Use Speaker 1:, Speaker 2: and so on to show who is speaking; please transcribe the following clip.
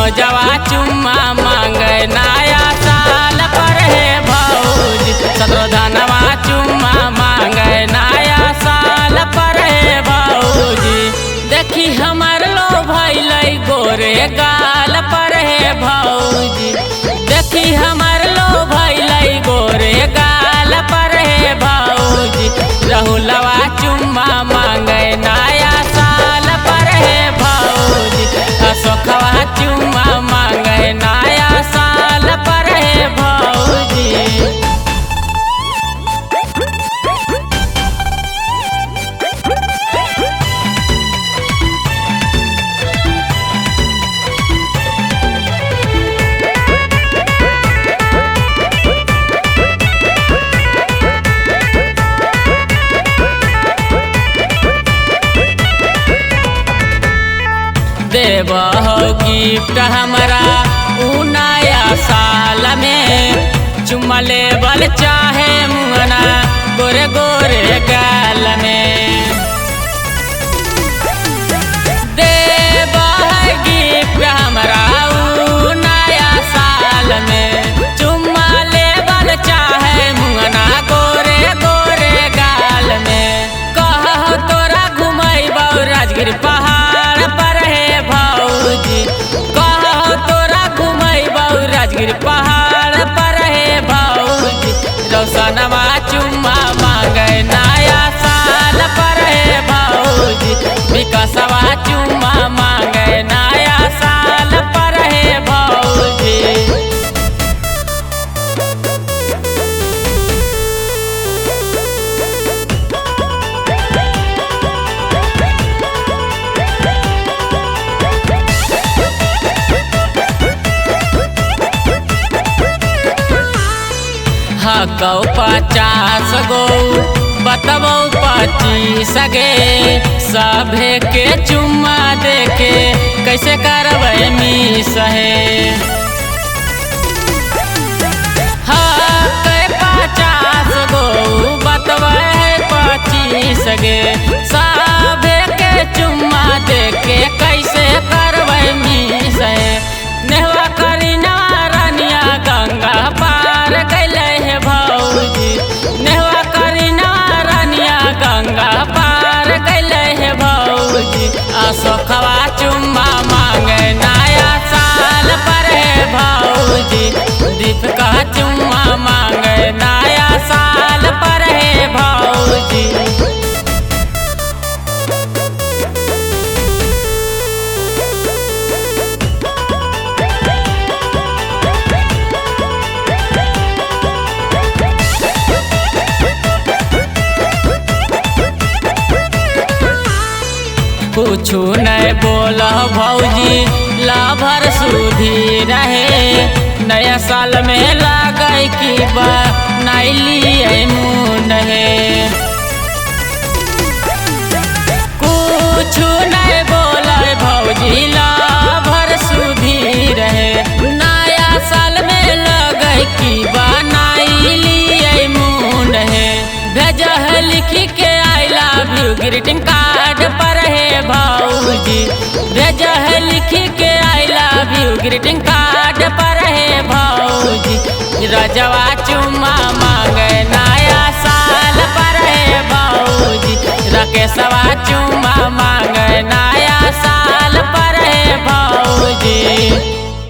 Speaker 1: मनोजवा चुम्मा मांगे नया साल पर है भौजी। शत्रुधनवा चुम्मा मांगे नया साल पर है भौजी। देखी हमर लो भैलै गोरे गाल पर है भौजी। देखी हमर लो भैलै गोरे गाल पर है भौजी। राहुलवा चुम्मा मांगे नया साल पर है भौजी। अशोकवा चुम्मा मांगे नया साल पर है भौजी। देव हो गिफ्ट हमरा उ नया साल में। चुम्मा लेवल चाहे मुंगना गोरे गोरे गाल में। देव है गिफ्ट हमरा उ नया साल में। चुम्मा लेवल चाहे मुंगना गोरे गोरे गाल में। कह तोरा घुमैबौ राजगिर पहाड़ पर है भौजी। कह तोरा घुमैबौ राजगिर पहाड़ पर है भौजी। रौशनवा चुम्मा मांगे नया साल पर है भौजी। विकासवा चुम्मा मांगे नया साल पर है भौजी। हकौ 50 गो बतबौ 25 गे। सभे के चुम्मा देके कैसे करबै मिस है। हक 50 गो बतबै 25 गे। सभे के चुम्मा देके कैसे करबै मिस है। नेहवा करी नारानिया गंगा पार कैले है भौजी। नेहवा करी नारानिया गंगा पार कैले है भौजी। अशोकवा चुम्मा मांगे नया साल पर है भौजी। दीपका चुम्मा मांगे नया साल पर है भौजी। कुछु नहीं बोल भौजी लाभर सुधी रहे। नया साल में लागै की बनैलिए मुँह है। कुछु नहीं बोल भौजी लाभर सुधी रहे। नया साल में लागै की बनैलिए मुँह है। भेजह लिखी के I love you greeting card पर है भौजी। भेजह लिखी के I love you greeting card पर है भौजी। रजवा चुम्मा मांगे नया साल पर है भौजी। राकेशवा चुम्मा